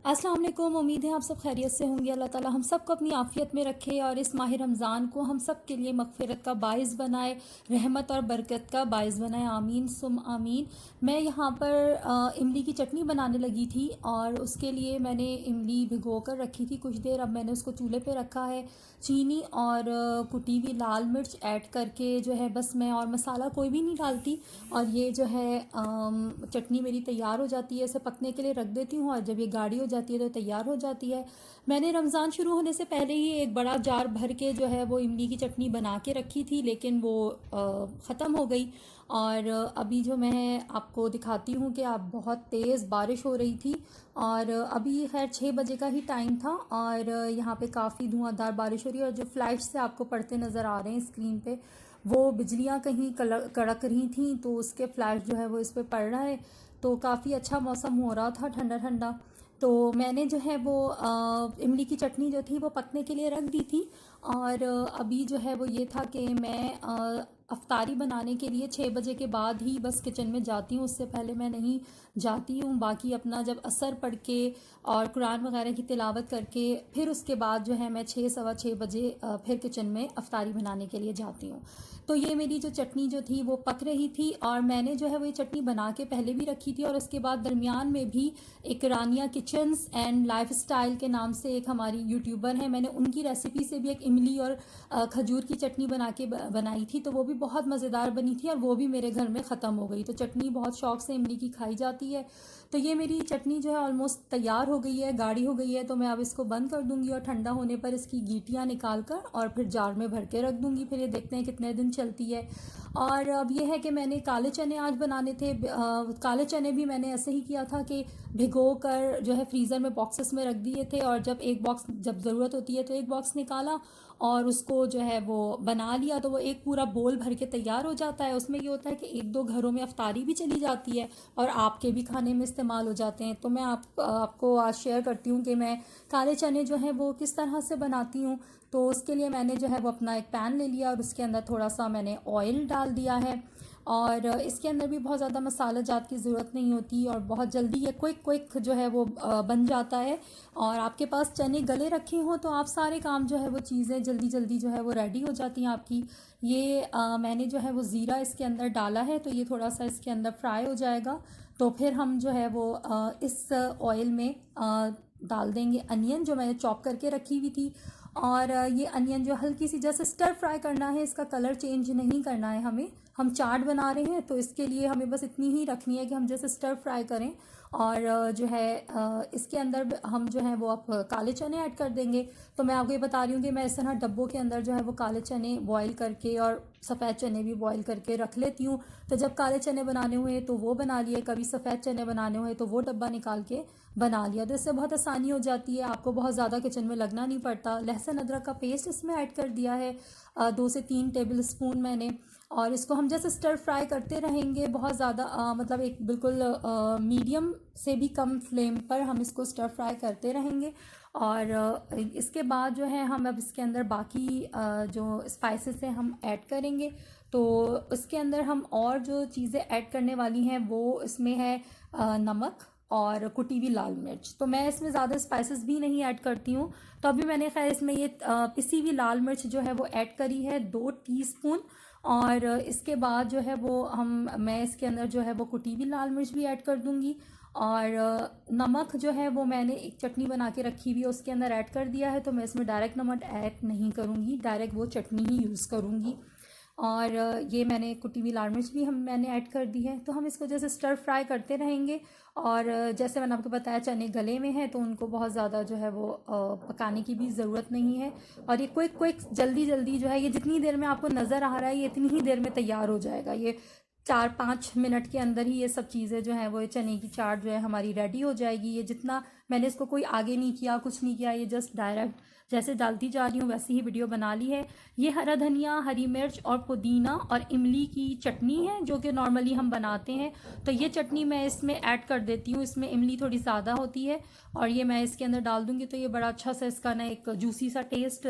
अस्सलाम वालेकुम। उम्मीद है आप सब खैरियत से होंगे। अल्लाह ताला हम सबको अपनी आफ़ियत में रखे और इस माह रमज़ान को हम सब के लिए मग़फ़िरत का बाइस बनाए, रहमत और बरकत का बाइस बनाए। आमीन सुम आमीन। मैं यहाँ पर इमली की चटनी बनाने लगी थी और उसके लिए मैंने इमली भिगो कर रखी थी कुछ देर। अब मैंने उसको चूल्हे पे रखा है। चीनी और कुटी हुई लाल मिर्च ऐड करके जो है बस मैं और मसाला कोई भी नहीं डालती और ये जो है चटनी मेरी तैयार हो जाती है। इसे पकने के लिए रख देती हूँ और जब ये गाढ़ी हो जाती है तो तैयार हो जाती है। मैंने रमज़ान शुरू होने से पहले ही एक बड़ा जार भर के जो है वो इमली की चटनी बना के रखी थी, लेकिन वो ख़त्म हो गई। और अभी जो मैं आपको दिखाती हूँ कि आप बहुत तेज़ बारिश हो रही थी और अभी खैर 6 बजे का ही टाइम था और यहाँ पे काफ़ी धुआंधार बारिश हो रही है और जो फ्लैश से आपको पड़ते नज़र आ रहे हैं स्क्रीन पे, वो बिजलियाँ कहीं कड़क रही थी तो उसके फ्लैश जो है वो इस पर पड़ रहा है। तो काफ़ी अच्छा मौसम हो रहा था, ठंडा ठंडा। तो मैंने जो है वो इमली की चटनी जो थी वो पकने के लिए रख दी थी और अभी जो है वो ये था कि मैं अफ्तारी बनाने के लिए 6 बजे के बाद ही बस किचन में जाती हूँ, उससे पहले मैं नहीं जाती हूँ। बाकी अपना जब असर पढ़ के और कुरान वगैरह की तिलावत करके फिर उसके बाद जो है मैं 6 सवा 6 बजे फिर किचन में अफ्तारी बनाने के लिए जाती हूँ। तो ये मेरी जो चटनी जो थी वो पक रही थी और मैंने जो है वो ये चटनी बना के पहले भी रखी थी और उसके बाद दरमियान में भी एक रानिया किचन्स एंड लाइफस्टाइल के नाम से एक हमारी यूट्यूबर है, मैंने उनकी रेसिपी से भी एक इमली और खजूर की चटनी बना के बनाई थी तो वो भी बहुत मज़ेदार बनी थी और वो भी मेरे घर में ख़त्म हो गई। तो चटनी बहुत शौक़ से इमली की खाई जाती है। तो ये मेरी चटनी जो है ऑलमोस्ट तैयार हो गई है, गाढ़ी हो गई है। तो मैं अब इसको बंद कर दूंगी और ठंडा होने पर इसकी गीटियाँ निकाल कर और फिर जार में भर के रख दूंगी। फिर ये देखते हैं कितने दिन चलती है। और अब ये है कि मैंने काले चने आज बनाने थे। काले चने भी मैंने ऐसे ही किया था कि भिगो कर जो है फ्रीज़र में बॉक्सेस में रख दिए थे और जब जब ज़रूरत होती है तो एक बॉक्स निकाला और उसको जो है वो बना लिया तो वो एक पूरा बोल भर के तैयार हो जाता है। उसमें ये होता है कि एक दो घरों में अफ्तारी भी चली जाती है और आपके भी खाने में इस्तेमाल हो जाते हैं। तो मैं आपको आज शेयर करती हूँ कि मैं काले चने जो हैं वो किस तरह से बनाती हूँ। तो उसके लिए मैंने जो है वो अपना एक पैन ले लिया और उसके अंदर थोड़ा सा मैंने ऑयल डाल दिया है और इसके अंदर भी बहुत ज़्यादा मसाला जात की ज़रूरत नहीं होती और बहुत जल्दी ये क्विक जो है वो बन जाता है। और आपके पास चने गले रखे हों तो आप सारे काम जो है वो चीज़ें जल्दी जल्दी जो है वो रेडी हो जाती हैं आपकी। ये मैंने जो है वो ज़ीरा इसके अंदर डाला है तो ये थोड़ा सा इसके अंदर फ्राई हो जाएगा। तो फिर हम जो है वो इस ऑयल में डाल देंगे अनियन जो मैंने चॉप करके रखी हुई थी। और ये अनियन जो हल्की सी जैसे स्टर फ्राई करना है, इसका कलर चेंज नहीं करना है हमें। हम चाट बना रहे हैं तो इसके लिए हमें बस इतनी ही रखनी है कि हम जैसे स्टर फ्राई करें। और जो है इसके अंदर हम जो है वो आप काले चने ऐड कर देंगे। तो मैं आपको ये बता रही हूँ कि मैं इस तरह डब्बों के अंदर जो है वो काले चने बॉईल करके और सफ़ेद चने भी बॉईल करके रख लेती हूँ। तो जब काले चने बनाने हुए तो वो बना लिए, कभी सफ़ेद चने बनाने हुए तो वो डब्बा निकाल के बना लिया। तो इससे बहुत आसानी हो जाती है, आपको बहुत ज़्यादा किचन में लगना नहीं पड़ता। लहसुन अदरक का पेस्ट इसमें ऐड कर दिया है 2 से 3 टेबल स्पून मैंने। और इसको हम जैसे स्टर फ्राई करते रहेंगे बहुत ज़्यादा मतलब एक बिल्कुल मीडियम से भी कम फ्लेम पर हम इसको स्टर फ्राई करते रहेंगे। और इसके बाद जो है हम अब इसके अंदर बाकी जो स्पाइसेस हैं हम ऐड करेंगे। तो इसके अंदर हम और जो चीज़ें ऐड करने वाली हैं वो इसमें है नमक और कुटी हुई लाल मिर्च। तो मैं इसमें ज़्यादा स्पाइसेस भी नहीं ऐड करती हूँ। तो अभी मैंने खैर इसमें ये पिसी हुई लाल मिर्च जो है वो ऐड करी है 2 टीस्पून। और इसके बाद जो है वो मैं इसके अंदर जो है वो कुटी हुई लाल मिर्च भी ऐड कर दूँगी। और नमक जो है वो मैंने एक चटनी बना के रखी हुई है उसके अंदर ऐड कर दिया है। तो मैं इसमें डायरेक्ट नमक ऐड नहीं करूँगी, डायरेक्ट वो चटनी ही यूज़ करूँगी। और ये मैंने कुटी हुई लाल मिर्च भी मैंने ऐड कर दी है। तो हम इसको जैसे स्टर फ्राई करते रहेंगे। और जैसे मैंने आपको बताया चने गले में हैं तो उनको बहुत ज़्यादा जो है वो पकाने की भी ज़रूरत नहीं है। और ये क्विक जल्दी जल्दी जो है ये जितनी देर में आपको नज़र आ रहा है ये इतनी ही देर में तैयार हो जाएगा। ये 4-5 मिनट के अंदर ही ये सब चीज़ें जो हैं वो चने की चाट जो है हमारी रेडी हो जाएगी। ये जितना मैंने इसको कोई आगे नहीं किया, कुछ नहीं किया, ये जस्ट डायरेक्ट जैसे डालती जा रही हूँ वैसे ही वीडियो बना ली है। ये हरा धनिया, हरी मिर्च और पुदीना और इमली की चटनी है जो कि नॉर्मली हम बनाते हैं। तो ये चटनी मैं इसमें ऐड कर देती हूँ, इसमें इमली थोड़ी ज़्यादा होती है और ये मैं इसके अंदर डाल दूँगी तो ये बड़ा अच्छा सा इसका ना एक जूसी सा टेस्ट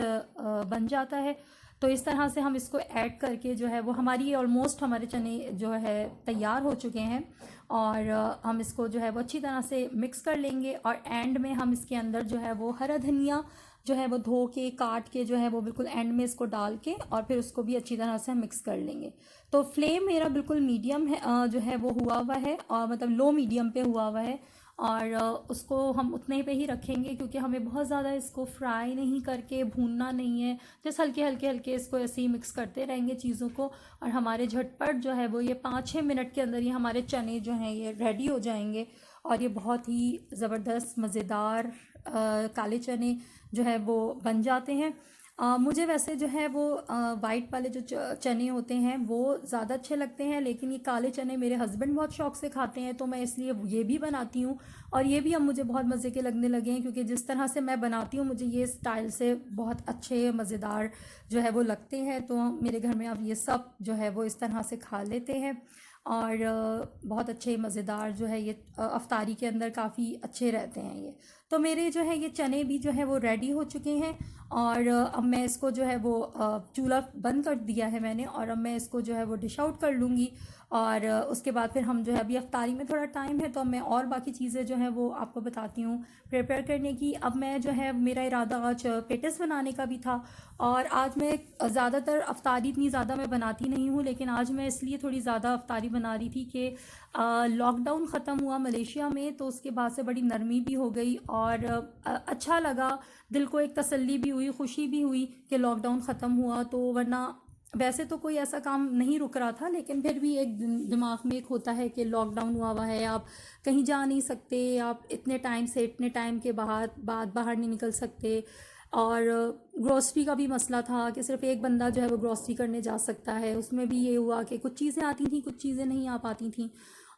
बन जाता है। तो इस तरह से हम इसको ऐड करके जो है वो हमारी ऑलमोस्ट हमारे चने जो है तैयार हो चुके हैं। और हम इसको जो है वो अच्छी तरह से मिक्स कर लेंगे। और एंड में हम इसके अंदर जो है वो हरा धनिया जो है वो धो के काट के जो है वो बिल्कुल एंड में इसको डाल के और फिर उसको भी अच्छी तरह से मिक्स कर लेंगे। तो फ्लेम मेरा बिल्कुल मीडियम है, जो है वो हुआ हुआ है, और मतलब लो मीडियम पे हुआ हुआ है। और उसको हम उतने पे ही रखेंगे क्योंकि हमें बहुत ज़्यादा इसको फ्राई नहीं करके भूनना नहीं है। जस्ट हल्के हल्के हल्के इसको ऐसे ही मिक्स करते रहेंगे चीज़ों को, और हमारे झटपट जो है वो ये 5-6 मिनट के अंदर ही हमारे चने जो हैं ये रेडी हो जाएंगे। और ये बहुत ही ज़बरदस्त मज़ेदार काले चने जो है वो बन जाते हैं। मुझे वैसे जो है वो वाइट वाले जो चने होते हैं वो ज़्यादा अच्छे लगते हैं, लेकिन ये काले चने मेरे हस्बैंड बहुत शौक से खाते हैं, तो मैं इसलिए ये भी बनाती हूँ। और ये भी अब मुझे बहुत मज़े के लगने लगे हैं क्योंकि जिस तरह से मैं बनाती हूँ मुझे ये स्टाइल से बहुत अच्छे मज़ेदार जो है वो लगते हैं। तो मेरे घर में अब ये सब जो है वो इस तरह से खा लेते हैं, और बहुत अच्छे मज़ेदार जो है ये अफ्तारी के अंदर काफ़ी अच्छे रहते हैं ये। तो मेरे जो है ये चने भी जो है वो रेडी हो चुके हैं। और अब मैं इसको जो है वो चूल्हा बंद कर दिया है मैंने, और अब मैं इसको जो है वो डिश आउट कर लूँगी। और उसके बाद फिर हम जो है अभी अफ्तारी में थोड़ा टाइम है तो मैं और बाकी चीज़ें जो है वो आपको बताती हूँ प्रिपेयर करने की। अब मैं जो है मेरा इरादा आज पेटिस बनाने का भी था, और आज मैं ज़्यादातर अफ्तारी इतनी ज़्यादा मैं बनाती नहीं हूँ, लेकिन आज मैं इसलिए थोड़ी ज़्यादा अफ्तारी बना रही थी कि लॉकडाउन ख़त्म हुआ मलेशिया में, तो उसके बाद से बड़ी नरमी भी हो गई और अच्छा लगा, दिल को एक तसल्ली भी हुई, खुशी भी हुई कि लॉकडाउन ख़त्म हुआ। तो वरना वैसे तो कोई ऐसा काम नहीं रुक रहा था, लेकिन फिर भी एक दिमाग में एक होता है कि लॉकडाउन हुआ है, आप कहीं जा नहीं सकते, आप इतने टाइम से इतने टाइम के बाद बाहर नहीं निकल सकते। और ग्रोसरी का भी मसला था कि सिर्फ एक बंदा जो है वो ग्रोसरी करने जा सकता है, उसमें भी ये हुआ कि कुछ चीज़ें आती थी कुछ चीज़ें नहीं आ पाती थी।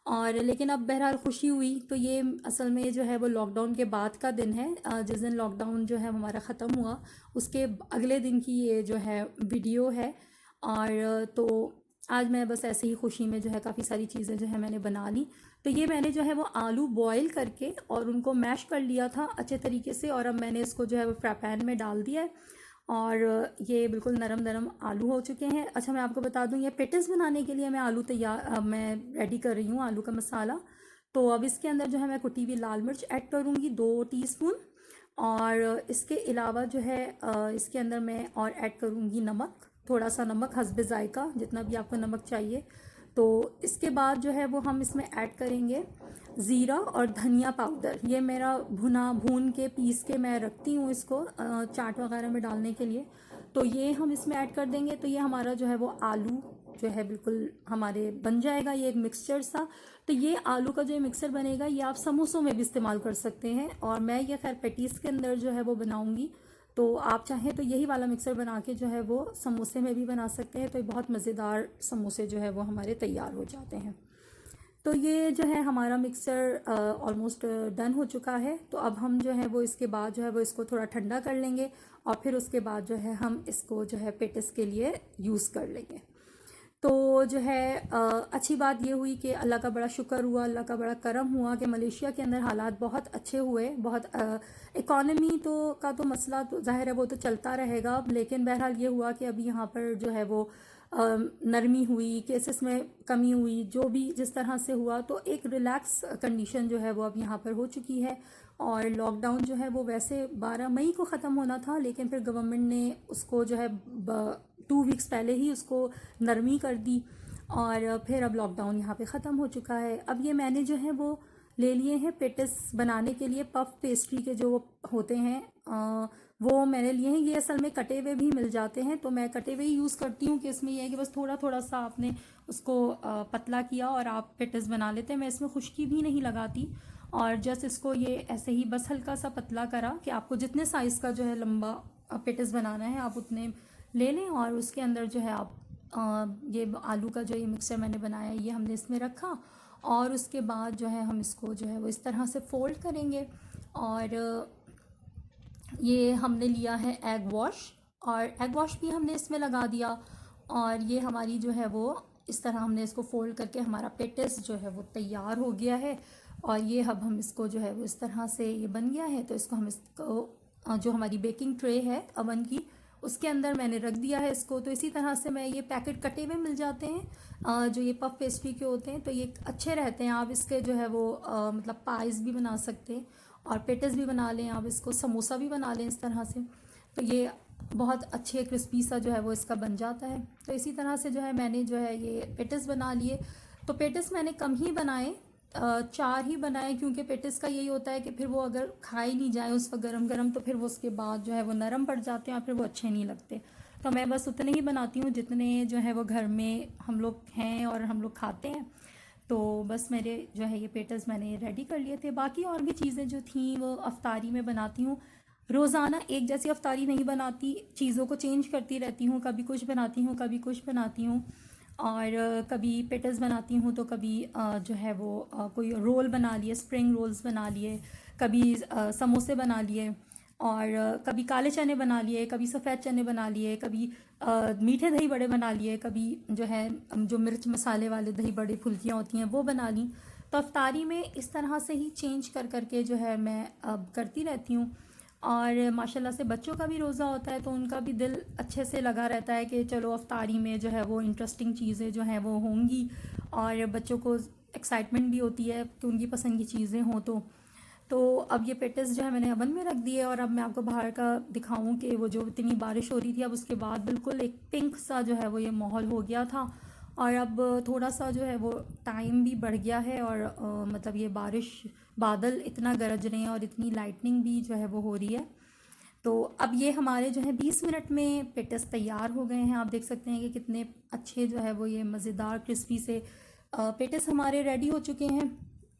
और लेकिन अब बहरहाल खुशी हुई। तो ये असल में जो है वो लॉकडाउन के बाद का दिन है, जिस दिन लॉकडाउन जो है हमारा ख़त्म हुआ उसके अगले दिन की ये जो है वीडियो है। और तो आज मैं बस ऐसे ही खुशी में जो है काफ़ी सारी चीज़ें जो है मैंने बना ली। तो ये मैंने जो है वो आलू बॉईल करके और उनको मैश कर लिया था अच्छे तरीके से, और अब मैंने इसको जो है वो फ्राई पैन में डाल दिया है, और ये बिल्कुल नरम नरम आलू हो चुके हैं। अच्छा, मैं आपको बता दूं ये पेटिस बनाने के लिए मैं मैं रेडी कर रही हूँ आलू का मसाला। तो अब इसके अंदर जो है मैं कुटी हुई लाल मिर्च ऐड करूँगी 2 टीस्पून, और इसके अलावा जो है इसके अंदर मैं और ऐड करूँगी नमक, थोड़ा सा नमक हस्बे ज़ायका, जितना भी आपको नमक चाहिए। तो इसके बाद जो है वो हम इसमें ऐड करेंगे ज़ीरा और धनिया पाउडर। ये मेरा भून के पीस के मैं रखती हूँ इसको चाट वगैरह में डालने के लिए। तो ये हम इसमें ऐड कर देंगे, तो ये हमारा जो है वो आलू जो है बिल्कुल हमारे बन जाएगा, ये एक मिक्सचर सा। तो ये आलू का जो मिक्सचर बनेगा ये आप समोसों में भी इस्तेमाल कर सकते हैं, और मैं ये खैर पेटीज के अंदर जो है वो बनाऊंगी। तो आप चाहें तो यही वाला मिक्सर बना के जो है वो समोसे में भी बना सकते हैं, तो ये बहुत मज़ेदार समोसे जो है वो हमारे तैयार हो जाते हैं। तो ये जो है हमारा मिक्सर ऑलमोस्ट डन हो चुका है। तो अब हम जो है वो इसके बाद जो है वो इसको थोड़ा ठंडा कर लेंगे, और फिर उसके बाद जो है हम इसको जो है पेटिस के लिए यूज़ कर लेंगे। तो जो है अच्छी बात ये हुई कि अल्लाह का बड़ा शुक्र हुआ, अल्लाह का बड़ा करम हुआ कि मलेशिया के अंदर हालात बहुत अच्छे हुए। बहुत इकॉनमी का तो मसला तो ज़ाहिर है वो तो चलता रहेगा, लेकिन बहरहाल ये हुआ कि अभी यहाँ पर जो है वो नरमी हुई, केसेस में कमी हुई, जो भी जिस तरह से हुआ, तो एक रिलैक्स कंडीशन जो है वो अब यहाँ पर हो चुकी है। और लॉकडाउन जो है वो वैसे 12 मई को ख़त्म होना था, लेकिन फिर गवर्नमेंट ने उसको जो है 2 वीक्स पहले ही उसको नरमी कर दी, और फिर अब लॉकडाउन यहाँ पे ख़त्म हो चुका है। अब ये मैंने जो है वो ले लिए हैं पेटिस बनाने के लिए, पफ पेस्ट्री के जो होते हैं वो मैंने लिए हैं। ये असल में कटे हुए भी मिल जाते हैं, तो मैं कटे हुए ही यूज़ करती हूँ कि इसमें यह है कि बस थोड़ा थोड़ा सा आपने उसको पतला किया और आप पेटिस बना लेते हैं। मैं इसमें खुश्की भी नहीं लगाती, और जस्ट इसको ये ऐसे ही बस हल्का सा पतला करा कि आपको जितने साइज़ का जो है लंबा पेटिस बनाना है आप उतने ले लें, और उसके अंदर जो है आप ये आलू का जो ये मिक्सचर मैंने बनाया ये हमने इसमें रखा, और उसके बाद जो है हम इसको जो है वो इस तरह से फ़ोल्ड करेंगे। और ये हमने लिया है एग वॉश, और एग वॉश भी हमने इसमें लगा दिया, और ये हमारी जो है वो इस तरह हमने इसको फ़ोल्ड करके हमारा पेटिस जो है वो तैयार हो गया है। और ये अब हम इसको जो है वो इस तरह से ये बन गया है, तो इसको हम इसको जो हमारी बेकिंग ट्रे है अवन की उसके अंदर मैंने रख दिया है इसको। तो इसी तरह से मैं ये पैकेट कटे हुए मिल जाते हैं जो ये पफ पेस्ट्री के होते हैं, तो ये अच्छे रहते हैं। आप इसके जो है वो मतलब पाइज़ भी बना सकते हैं और पेटिस भी बना लें, आप इसको समोसा भी बना लें इस तरह से। तो ये बहुत अच्छे क्रिस्पी सा जो है वो इसका बन जाता है। तो इसी तरह से जो है मैंने जो है ये पेटिस बना लिए। तो पेटिस मैंने कम ही बनाए, 4 ही बनाए, क्योंकि पेटिस का यही होता है कि फिर वो अगर खाई नहीं जाए उस वक्त गरम गरम तो फिर वो उसके बाद जो है वो नरम पड़ जाते हैं और फिर वो अच्छे नहीं लगते। तो मैं बस उतने ही बनाती हूँ जितने जो है वो घर में हम लोग हैं और हम लोग खाते हैं। तो बस मेरे जो है ये पेटिस मैंने रेडी कर लिए थे। बाकी और भी चीज़ें जो थी वो अफ्तारी में बनाती हूँ। रोज़ाना एक जैसी अफ्तारी नहीं बनाती, चीज़ों को चेंज करती रहती हूँ, कभी कुछ बनाती हूँ कभी कुछ बनाती हूँ। और कभी पेटिस बनाती हूँ तो कभी जो है वो कोई रोल बना लिए, स्प्रिंग रोल्स बना लिए, कभी समोसे बना लिए, और कभी काले चने बना लिए, कभी सफ़ेद चने बना लिए, कभी मीठे दही बड़े बना लिए, कभी जो है जो मिर्च मसाले वाले दही बड़े फुल्कियाँ होती हैं वो बना ली। तो अफ्तारी में इस तरह से ही चेंज कर करके जो है मैं अब करती रहती हूँ। और माशाल्लाह से बच्चों का भी रोज़ा होता है तो उनका भी दिल अच्छे से लगा रहता है कि चलो अफ्तारी में जो है वो इंटरेस्टिंग चीज़ें जो हैं वो होंगी, और बच्चों को एक्साइटमेंट भी होती है कि उनकी पसंद की चीज़ें हों। तो अब ये पेटिस जो है मैंने अवन में रख दिए, और अब मैं आपको बाहर का दिखाऊं कि वो जो इतनी बारिश हो रही थी अब उसके बाद बिल्कुल एक पिंक सा जो है वो ये माहौल हो गया था। और अब थोड़ा सा जो है वो टाइम भी बढ़ गया है, और मतलब ये बारिश बादल इतना गरज रहे हैं और इतनी लाइटनिंग भी जो है वो हो रही है। तो अब ये हमारे जो है 20 मिनट में पेटिस तैयार हो गए हैं। आप देख सकते हैं कि कितने अच्छे जो है वो ये मज़ेदार क्रिस्पी से पेटिस हमारे रेडी हो चुके हैं।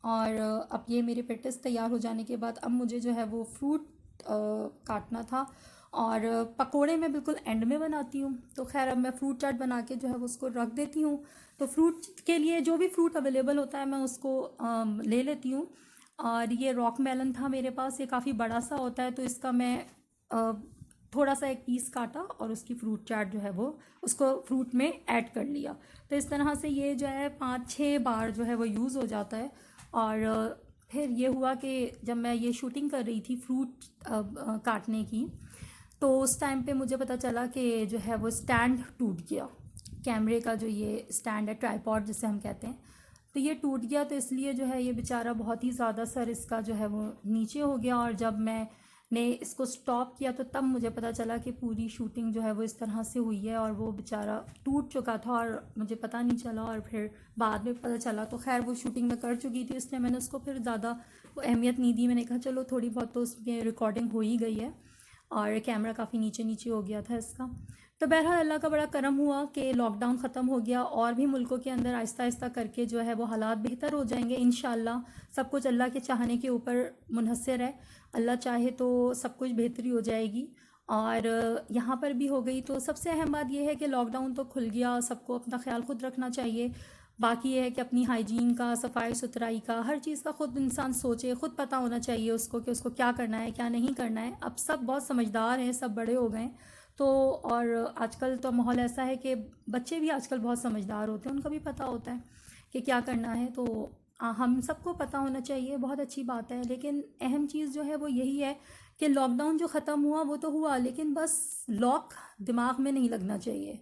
और अब ये मेरे पेटिस तैयार हो जाने के बाद अब मुझे जो है वो फ्रूट काटना था, और पकोड़े मैं बिल्कुल एंड में बनाती हूँ। तो खैर अब मैं फ्रूट चाट बना के जो है वो उसको रख देती हूँ। तो फ्रूट के लिए जो भी फ्रूट अवेलेबल होता है मैं उसको ले लेती हूँ। और ये रॉक मेलन था मेरे पास, ये काफ़ी बड़ा सा होता है तो इसका मैं अ, थोड़ा सा एक पीस काटा और उसकी फ्रूट चाट जो है वो उसको फ्रूट में ऐड कर लिया। तो इस तरह से ये जो है 5-6 बार जो है वो यूज़ हो जाता है। और फिर ये हुआ कि जब मैं ये शूटिंग कर रही थी फ्रूट काटने की, तो उस टाइम पे मुझे पता चला कि जो है वो स्टैंड टूट गया। कैमरे का जो ये स्टैंड है, ट्राइपॉड जिसे हम कहते हैं, तो ये टूट गया। तो इसलिए जो है ये बेचारा बहुत ही ज़्यादा सर इसका जो है वो नीचे हो गया। और जब मैंने इसको स्टॉप किया तो तब मुझे पता चला कि पूरी शूटिंग जो है वो इस तरह से हुई है और वो बेचारा टूट चुका था और मुझे पता नहीं चला। और फिर बाद में पता चला। तो खैर वो शूटिंग मैं कर चुकी थी, इसलिए मैंने उसको फिर ज़्यादा वो अहमियत नहीं दी। मैंने कहा चलो थोड़ी बहुत तो उसमें रिकॉर्डिंग हो ही गई है, और कैमरा काफ़ी नीचे नीचे हो गया था इसका। तो बहरहाल अल्लाह का बड़ा करम हुआ कि लॉकडाउन ख़त्म हो गया, और भी मुल्कों के अंदर आहिस्ता आहिस्ता करके जो है वो हालात बेहतर हो जाएंगे इंशाल्लाह। सब कुछ अल्लाह के चाहने के ऊपर मुनहसर है, अल्लाह चाहे तो सब कुछ बेहतरी हो जाएगी। और यहाँ पर भी हो गई। तो सबसे अहम बात यह है कि लॉकडाउन तो खुल गया, सबको अपना ख्याल खुद रखना चाहिए। बाकी ये है कि अपनी हाइजीन का, सफाई सुथराई का, हर चीज़ का खुद इंसान सोचे, खुद पता होना चाहिए उसको कि उसको क्या करना है क्या नहीं करना है। अब सब बहुत समझदार हैं, सब बड़े हो गए हैं। तो और आजकल तो माहौल ऐसा है कि बच्चे भी आजकल बहुत समझदार होते हैं, उनको भी पता होता है कि क्या करना है। तो हम सबको पता होना चाहिए, बहुत अच्छी बात है। लेकिन अहम चीज़ जो है वो यही है कि लॉकडाउन जो ख़त्म हुआ वो तो हुआ, लेकिन बस लॉक दिमाग में नहीं लगना चाहिए।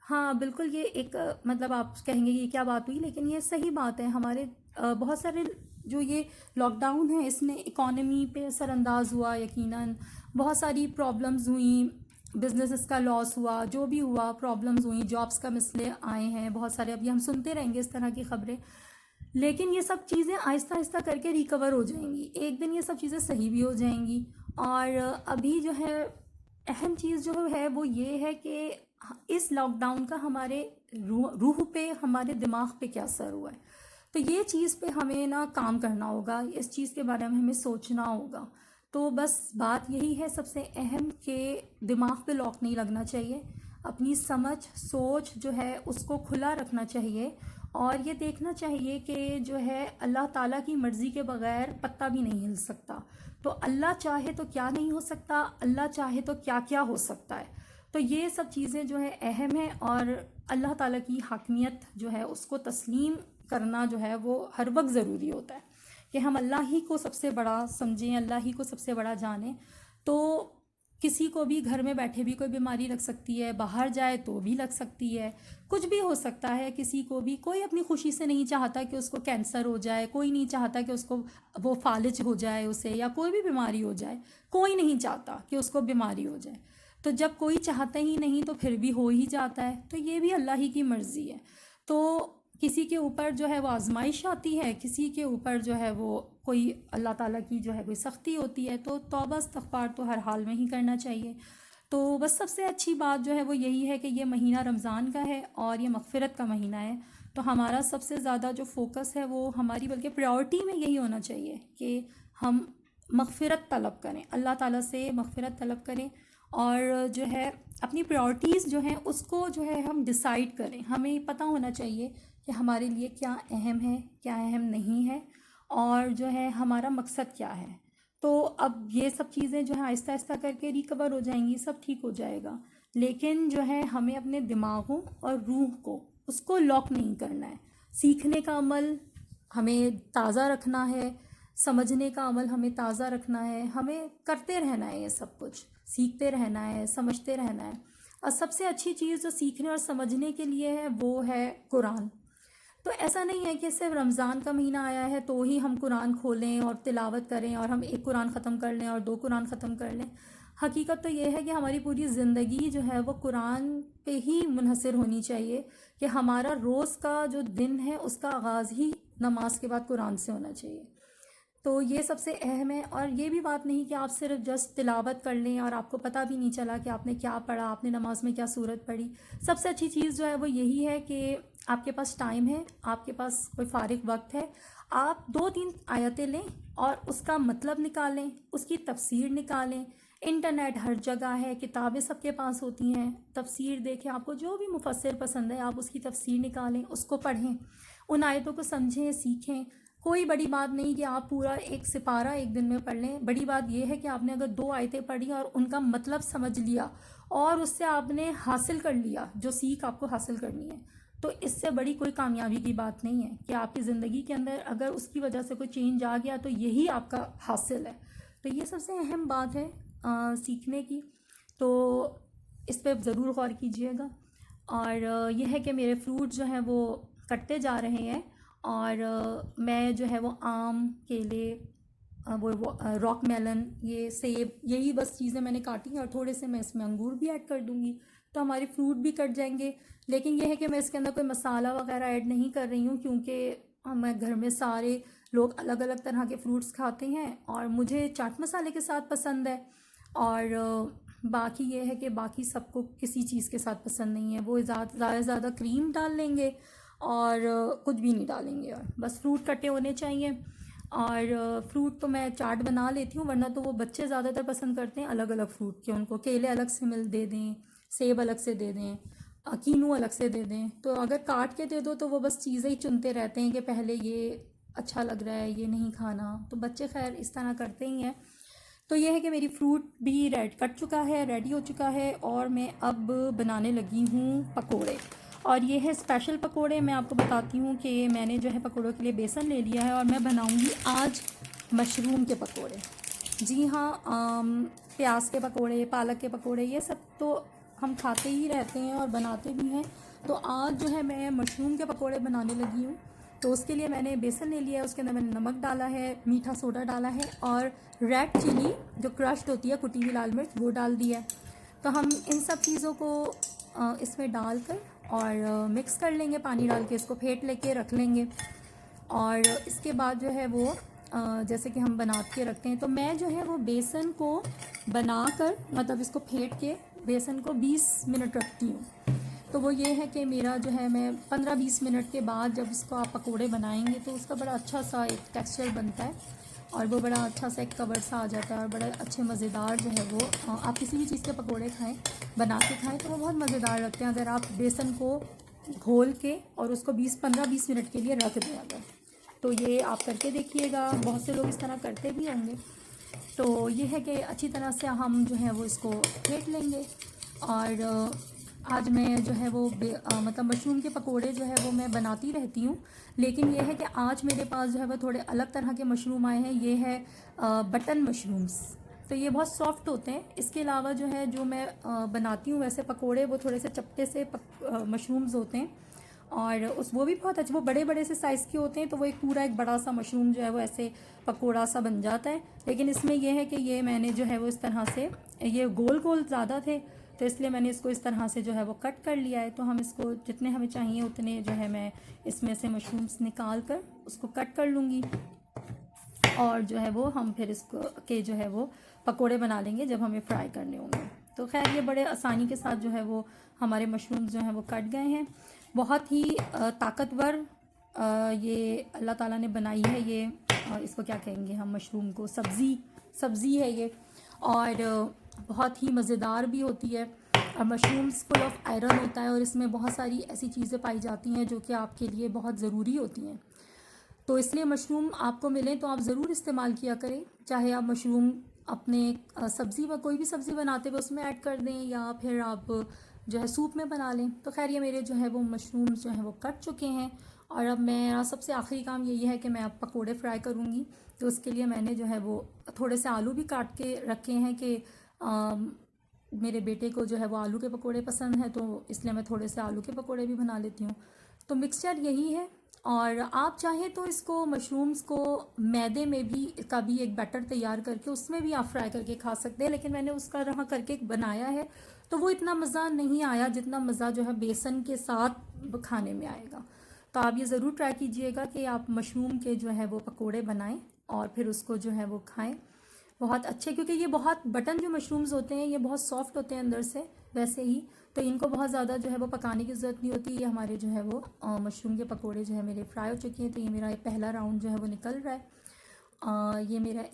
हाँ बिल्कुल, ये एक मतलब आप कहेंगे कि क्या बात हुई, लेकिन ये सही बात है। हमारे बहुत सारे जो ये लॉकडाउन है इसने इकॉनमी पे असरअंदाज हुआ, यकीनन बहुत सारी प्रॉब्लम्स हुई, बिजनेसेस का लॉस हुआ, जो भी हुआ प्रॉब्लम्स हुई, जॉब्स का मसले आए हैं बहुत सारे। अभी हम सुनते रहेंगे इस तरह की खबरें, लेकिन ये सब चीज़ें आहिस्ता आहिस्ता करके रिकवर हो जाएंगी, एक दिन ये सब चीज़ें सही भी हो जाएंगी। और अभी जो है अहम चीज़ जो है वो ये है कि इस लॉकडाउन का हमारे रूह पे, हमारे दिमाग पे क्या असर हुआ है। तो ये चीज़ पे हमें ना काम करना होगा, इस चीज़ के बारे में हमें सोचना होगा। तो बस बात यही है सबसे अहम कि दिमाग पे लॉक नहीं लगना चाहिए, अपनी समझ सोच जो है उसको खुला रखना चाहिए। और ये देखना चाहिए कि जो है अल्लाह ताला की मर्ज़ी के बग़ैर पत्ता भी नहीं हिल सकता। तो अल्लाह चाहे तो क्या नहीं हो सकता, अल्लाह चाहे तो क्या क्या हो सकता है। तो ये सब चीज़ें जो है अहम है, और अल्लाह ताला की हाकमियत जो है उसको तस्लीम करना जो है वो हर वक्त ज़रूरी होता है कि हम अल्लाह ही को सबसे बड़ा समझें, अल्लाह ही को सबसे बड़ा जानें। तो किसी को भी घर में बैठे भी कोई बीमारी लग सकती है, बाहर जाए तो भी लग सकती है, कुछ भी हो सकता है किसी को भी। कोई अपनी खुशी से नहीं चाहता कि उसको कैंसर हो जाए, कोई नहीं चाहता कि उसको वो फालिज हो जाए उसे, या कोई भी बीमारी हो जाए, कोई नहीं चाहता कि उसको बीमारी हो जाए। तो जब कोई चाहता ही नहीं तो फिर भी हो ही जाता है, तो ये भी अल्लाह ही की मर्ज़ी है। तो किसी के ऊपर जो है वो आजमाइश आती है, किसी के ऊपर जो है वो कोई अल्लाह ताला की जो है कोई सख्ती होती है, तो तौबा इस्तग़फ़ार तो हर हाल में ही करना चाहिए। तो बस सबसे अच्छी बात जो है वो यही है कि ये महीना रमज़ान का है और ये मग़फ़िरत का महीना है। तो हमारा सबसे ज़्यादा जो फ़ोकस है वो हमारी बल्कि प्रायोरिटी में यही होना चाहिए कि हम मग़फ़िरत तलब करें, अल्लाह ताला से मग़फ़िरत तलब करें, और जो है अपनी प्रायोरिटीज़ जो हैं उसको जो है हम डिसाइड करें। हमें पता होना चाहिए कि हमारे लिए क्या अहम है, क्या अहम नहीं है, और जो है हमारा मकसद क्या है। तो अब ये सब चीज़ें जो है आहिस्ता आहिस्ता करके रिकवर हो जाएंगी, सब ठीक हो जाएगा। लेकिन जो है हमें अपने दिमागों और रूह को उसको लॉक नहीं करना है। सीखने का अमल हमें ताज़ा रखना है, समझने का अमल हमें ताज़ा रखना है, हमें करते रहना है, ये सब कुछ सीखते रहना है, समझते रहना है। और सबसे अच्छी चीज़ जो सीखने और समझने के लिए है वो है कुरान। तो ऐसा नहीं है कि सिर्फ रमज़ान का महीना आया है तो ही हम कुरान खोलें और तिलावत करें और हम एक कुरान ख़त्म कर लें और दो कुरान ख़त्म कर लें। हकीकत तो ये है कि हमारी पूरी ज़िंदगी जो है वो कुरान पे ही मुनहसर होनी चाहिए, कि हमारा रोज़ का जो दिन है उसका आगाज़ ही नमाज के बाद कुरान से होना चाहिए। तो ये सबसे अहम है। और ये भी बात नहीं कि आप सिर्फ जस्ट तिलावत कर लें और आपको पता भी नहीं चला कि आपने क्या पढ़ा, आपने नमाज में क्या सूरत पढ़ी। सबसे अच्छी चीज़ जो है वो यही है कि आपके पास टाइम है, आपके पास कोई फ़ारिग वक्त है, आप 2-3 आयतें लें और उसका मतलब निकालें, उसकी तफसीर निकालें। इंटरनेट हर जगह है, किताबें सबके पास होती हैं, तफसीर देखें, आपको जो भी मुफस्सिर पसंद है आप उसकी तफसीर निकालें, उसको पढ़ें, उन आयतों को समझें, सीखें। कोई बड़ी बात नहीं कि आप पूरा एक सिपारा एक दिन में पढ़ लें। बड़ी बात यह है कि आपने अगर 2 आयतें पढ़ी और उनका मतलब समझ लिया और उससे आपने हासिल कर लिया जो सीख आपको हासिल करनी है, तो इससे बड़ी कोई कामयाबी की बात नहीं है कि आपकी ज़िंदगी के अंदर अगर उसकी वजह से कोई चेंज आ गया तो यही आपका हासिल है। तो ये सबसे अहम बात है सीखने की। तो इस पर ज़रूर गौर कीजिएगा। और यह है कि मेरे फ्रूट जो हैं वो कटते जा रहे हैं, और मैं जो है वो आम, केले, वो रॉक मेलन, ये सेब, यही बस चीज़ें मैंने काटी हैं, और थोड़े से मैं इसमें अंगूर भी ऐड कर दूँगी तो हमारे फ्रूट भी कट जाएंगे। लेकिन यह है कि मैं इसके अंदर कोई मसाला वगैरह ऐड नहीं कर रही हूँ, क्योंकि मैं घर में सारे लोग अलग अलग तरह के फ्रूट्स खाते हैं और मुझे चाट मसाले के साथ पसंद है, और बाकी ये है कि बाकी सबको किसी चीज़ के साथ पसंद नहीं है। वो ज़्यादा से ज़्यादा क्रीम डाल लेंगे और कुछ भी नहीं डालेंगे, और बस फ्रूट कटे होने चाहिए। और फ्रूट तो मैं चाट बना लेती हूँ, वरना तो वो बच्चे ज़्यादातर पसंद करते हैं अलग अलग फ्रूट के। उनको केले अलग से दे दें, सेब अलग से दे दें, कीनू अलग से दे दें। तो अगर काट के दे दो तो वो बस चीज़ें ही चुनते रहते हैं कि पहले ये अच्छा लग रहा है, ये नहीं खाना। तो बच्चे खैर इस तरह करते ही हैं। तो ये है कि मेरी फ्रूट भी कट चुका है, रेडी हो चुका है, और मैं अब बनाने लगी हूँ पकोड़े। और ये है स्पेशल पकोड़े। मैं आपको बताती हूँ कि मैंने जो है पकोड़ों के लिए बेसन ले लिया है, और मैं बनाऊँगी आज मशरूम के पकोड़े। जी हाँ, प्याज के पकोड़े, पालक के पकोड़े, ये सब तो हम खाते ही रहते हैं और बनाते भी हैं। तो आज जो है मैं मशरूम के पकोड़े बनाने लगी हूँ। तो उसके लिए मैंने बेसन ले लिया है, उसके अंदर मैंने नमक डाला है, मीठा सोडा डाला है, और रेड चिली जो क्रश्ड होती है, कुटी हुई लाल मिर्च, वो डाल दिया है। तो हम इन सब चीज़ों को इसमें डालकर और मिक्स कर लेंगे, पानी डाल के इसको फेंट लेके रख लेंगे। और इसके बाद जो है वो जैसे कि हम बना के रखते हैं, तो मैं जो है वो बेसन को बनाकर, मतलब इसको फेंट के बेसन को 20 मिनट रखती हूँ। तो वो ये है कि मेरा जो है मैं 15-20 मिनट के बाद जब इसको आप पकोड़े बनाएंगे तो उसका बड़ा अच्छा सा एक टेक्सचर बनता है, और वो बड़ा अच्छा सा एक कवर सा आ जाता है, और बड़ा अच्छे मज़ेदार जो है वो आप किसी भी चीज़ के पकोड़े खाएं, बना के खाएं तो वो बहुत मज़ेदार लगते हैं। अगर आप बेसन को घोल के और उसको 15-20 मिनट के लिए रख दें अगर, तो ये आप करके देखिएगा। बहुत से लोग इस तरह करते भी होंगे। तो ये है कि अच्छी तरह से हम जो है वो इसको फेंट लेंगे। और आज मैं जो है वो मतलब मशरूम के पकोड़े जो है वो मैं बनाती रहती हूँ, लेकिन ये है कि आज मेरे पास जो है वो थोड़े अलग तरह के मशरूम आए हैं। ये है बटन मशरूम्स। तो ये बहुत सॉफ्ट होते हैं। इसके अलावा जो है जो मैं बनाती हूँ वैसे पकोड़े, वो थोड़े से चपटे से मशरूम्स होते हैं, और वो भी बहुत अच्छे, वो बड़े बड़े से साइज़ के होते हैं, तो वो एक पूरा एक बड़ा सा मशरूम जो है वो ऐसे पकोड़ा सा बन जाता है। लेकिन इसमें यह है कि ये मैंने जो है वो इस तरह से, ये गोल गोल ज़्यादा थे, तो इसलिए मैंने इसको इस तरह से जो है वो कट कर लिया है। तो हम इसको जितने हमें चाहिए उतने जो है मैं इसमें से मशरूम्स निकाल कर उसको कट कर लूँगी, और जो है वो हम फिर इसको के जो है वो पकोड़े बना लेंगे जब हमें फ्राई करने होंगे। तो खैर ये बड़े आसानी के साथ जो है वो हमारे मशरूम्स जो हैं वो कट गए हैं। बहुत ही ताकतवर ये अल्लाह ताला ने बनाई है ये, इसको क्या कहेंगे हम, मशरूम को सब्ज़ी है ये, और बहुत ही मज़ेदार भी होती है। और मशरूम्स फुल ऑफ आयरन होता है, और इसमें बहुत सारी ऐसी चीज़ें पाई जाती हैं जो कि आपके लिए बहुत ज़रूरी होती हैं। तो इसलिए मशरूम आपको मिलें तो आप ज़रूर इस्तेमाल किया करें, चाहे आप मशरूम अपने सब्ज़ी व कोई भी सब्ज़ी बनाते हुए उसमें ऐड कर दें, या फिर आप जो है सूप में बना लें। तो खैर ये मेरे जो है वो मशरूम्स जो हैं वो कट चुके हैं, और अब मेरा सबसे आखिरी काम यही है कि मैं अब पकोड़े फ्राई करूँगी। तो उसके लिए मैंने जो है वो थोड़े से आलू भी काट के रखे हैं कि मेरे बेटे को जो है वो आलू के पकोड़े पसंद है, तो इसलिए मैं थोड़े से आलू के पकोड़े भी बना लेती हूँ। तो मिक्सचर यही है, और आप चाहें तो इसको मशरूम्स को मैदे में भी का भी एक बैटर तैयार करके उसमें भी आप फ्राई करके खा सकते हैं, लेकिन मैंने उसका रहा करके बनाया है तो वो इतना मज़ा नहीं आया जितना मज़ा जो है बेसन के साथ खाने में आएगा। तो आप ये ज़रूर ट्राई कीजिएगा कि आप मशरूम के जो है वो पकोड़े बनाएं और फिर उसको जो है वो खाएं। बहुत अच्छे, क्योंकि ये बहुत बटन जो मशरूम्स होते हैं ये बहुत सॉफ्ट होते हैं अंदर से वैसे ही, तो इनको बहुत ज़्यादा जो है वो पकाने की ज़रूरत नहीं होती। ये हमारे जो है वो मशरूम के पकोड़े जो है मेरे फ्राई हो चुके हैं। तो ये मेरा पहला राउंड जो है वो निकल रहा है। ये मेरा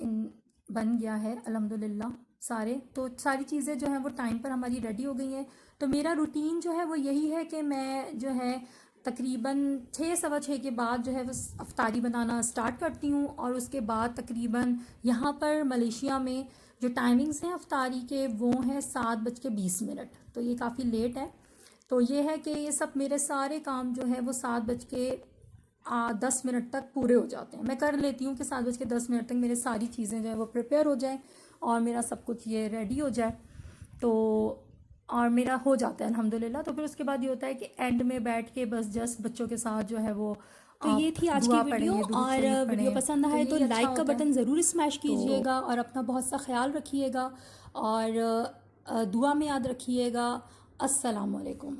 बन गया है अल्हम्दुलिल्लाह सारे। तो सारी चीज़ें जो हैं वो टाइम पर हमारी रेडी हो गई हैं। तो मेरा रूटीन जो है वो यही है कि मैं जो है तकरीबन 6-6:15 के बाद जो है वो अफ्तारी बनाना स्टार्ट करती हूँ, और उसके बाद तकरीबन यहाँ पर मलेशिया में जो टाइमिंग्स हैं अफ्तारी के वो हैं 7:20। तो ये काफ़ी लेट है। तो ये है कि ये सब मेरे सारे काम जो है वो 7:10 तक पूरे हो जाते हैं। मैं कर लेती हूँ कि 7:10 तक मेरी सारी चीज़ें जो है वो प्रिपेयर हो जाएँ और मेरा सब कुछ ये रेडी हो जाए, तो और मेरा हो जाता है अल्हम्दुलिल्लाह। तो फिर उसके बाद ये होता है कि एंड में बैठ के बस जस्ट बच्चों के साथ जो है वो तो ये थी आज की दुआ वीडियो, पढ़ें, दुरूद और शरीफ वीडियो पढ़ें। पसंद तो आए तो यही अच्छा लाइक का होता है। बटन ज़रूर स्मैश तो कीजिएगा, और अपना बहुत सा ख्याल रखिएगा, और दुआ में याद रखिएगा। अस्सलाम वालेकुम।